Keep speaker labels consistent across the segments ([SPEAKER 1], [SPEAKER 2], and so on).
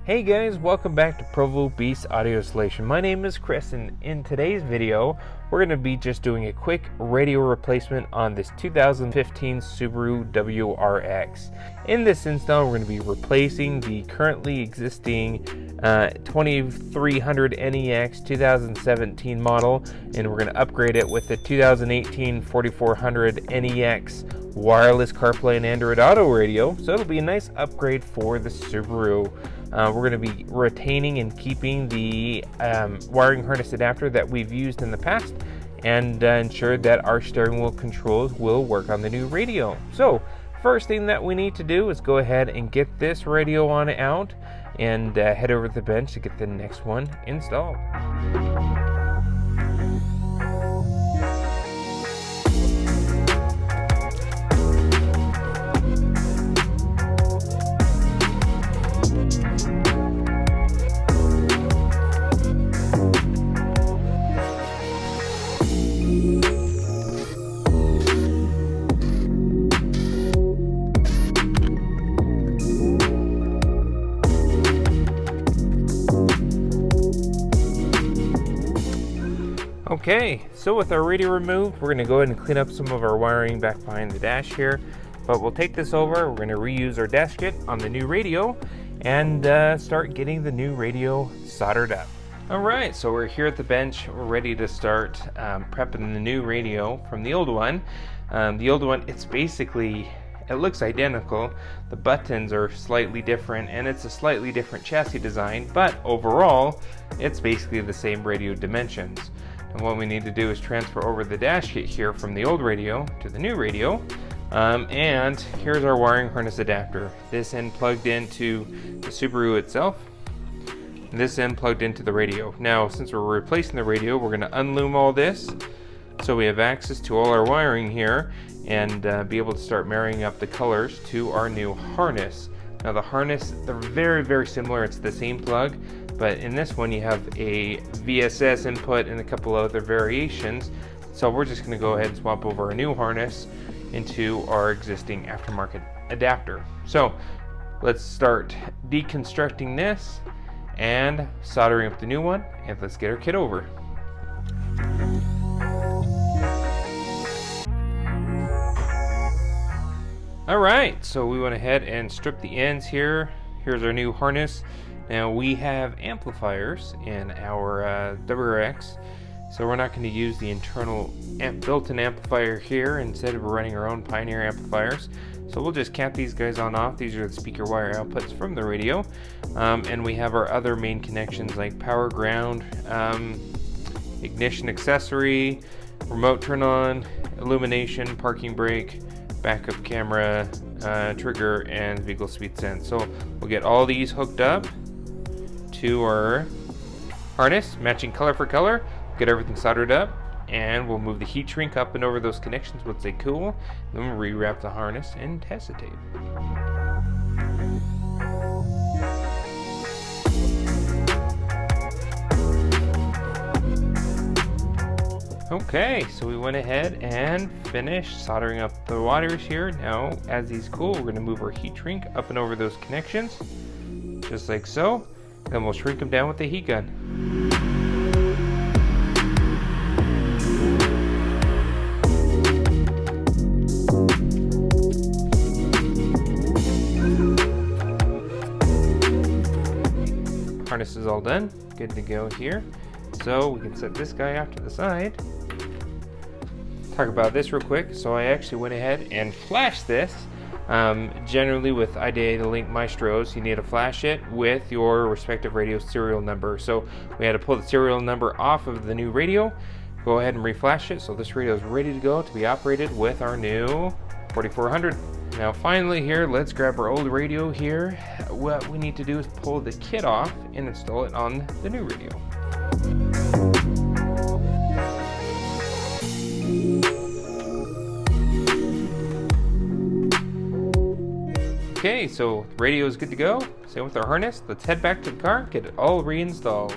[SPEAKER 1] Hey guys, welcome back to Provo Beast Audio Installation. My name is Chris, and in today's video we're going to be just doing a quick radio replacement on this 2015 Subaru WRX. In this install we're going to be replacing the currently existing 2300NEX 2017 model, and we're going to upgrade it with the 2018 4400NEX wireless CarPlay and Android Auto radio. So it'll be a nice upgrade for the Subaru. We're going to be retaining and keeping the wiring harness adapter that we've used in the past, and ensure that our steering wheel controls will work on the new radio. So first thing that we need to do is go ahead and get this radio on out and head over to the bench to get the next one installed. Okay, so with our radio removed, we're going to go ahead and clean up some of our wiring back behind the dash here. But we'll take this over, we're going to reuse our dash kit on the new radio and start getting the new radio soldered up. Alright, so we're here at the bench, we're ready to start prepping the new radio from the old one. The old one, it looks identical. The buttons are slightly different and it's a slightly different chassis design, but overall it's basically the same radio dimensions. And what we need to do is transfer over the dash kit here from the old radio to the new radio. And here's our wiring harness adapter. This end plugged into the Subaru itself. And this end plugged into the radio. Now, since we're replacing the radio, we're going to unloom all this so we have access to all our wiring here and be able to start marrying up the colors to our new harness. Now the harness, they're very, very similar. It's the same plug, but in this one you have a VSS input and a couple other variations. So we're just going to go ahead and swap over a new harness into our existing aftermarket adapter. So let's start deconstructing this and soldering up the new one, and let's get our kit over. Alright, so we went ahead and stripped the ends here. Here's our new harness. Now we have amplifiers in our WRX, so we're not going to use the internal built-in amplifier here. Instead, we're running our own Pioneer amplifiers. So we'll just cap these guys on off. These are the speaker wire outputs from the radio. And we have our other main connections like power, ground, ignition accessory, remote turn on, illumination, parking brake, backup camera, trigger, and vehicle speed sense. So we'll get all these hooked up to our harness, matching color for color, get everything soldered up, and we'll move the heat shrink up and over those connections once they cool. Then we'll rewrap the harness and test the tape. Okay, so we went ahead and finished soldering up the wires here. Now, as these cool, we're going to move our heat shrink up and over those connections, just like so. Then we'll shrink them down with the heat gun. Harness is all done, good to go here. So we can set this guy off to the side. Talk about this real quick. So I actually went ahead and flashed this. Generally with Data Link Maestros, you need to flash it with your respective radio serial number. So we had to pull the serial number off of the new radio, go ahead and reflash it. So this radio is ready to go to be operated with our new 4400. Now finally here, let's grab our old radio here. What we need to do is pull the kit off and install it on the new radio. Okay, so the radio is good to go. Same with our harness. Let's head back to the car, get it all reinstalled.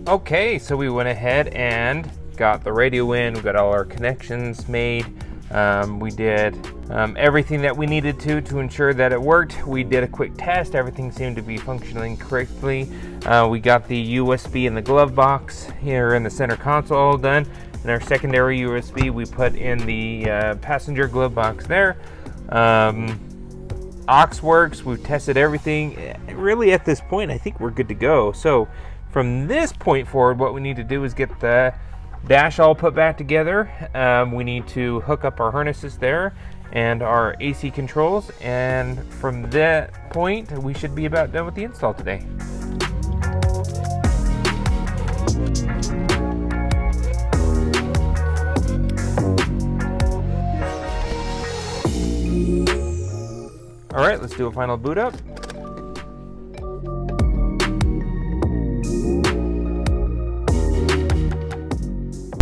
[SPEAKER 1] Okay, so we went ahead and got the radio in. We got all our connections made. We did everything that we needed to ensure that it worked. We did a quick test. Everything seemed to be functioning correctly. We got the USB in the glove box here in the center console all done. And our secondary USB we put in the passenger glove box there. Aux works. We've tested everything. Really, at this point, I think we're good to go. So from this point forward, what we need to do is get the dash all put back together. We need to hook up our harnesses there and our AC controls, and from that point we should be about done with the install today. All right, let's do a final boot up.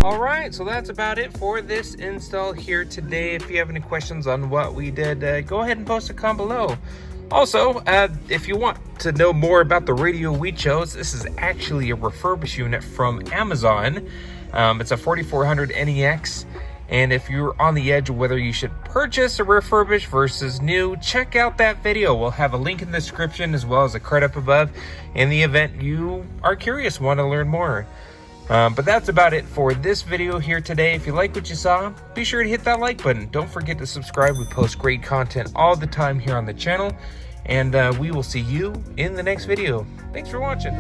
[SPEAKER 1] Alright, so that's about it for this install here today. If you have any questions on what we did, go ahead and post a comment below. Also, if you want to know more about the radio we chose, this is actually a refurbished unit from Amazon. It's a 4400NEX, and if you're on the edge of whether you should purchase a refurbished versus new, check out that video. We'll have a link in the description as well as a card up above in the event you are curious and want to learn more. But that's about it for this video here today. If you like what you saw, be sure to hit that like button. Don't forget to subscribe. We post great content all the time here on the channel. And we will see you in the next video. Thanks for watching.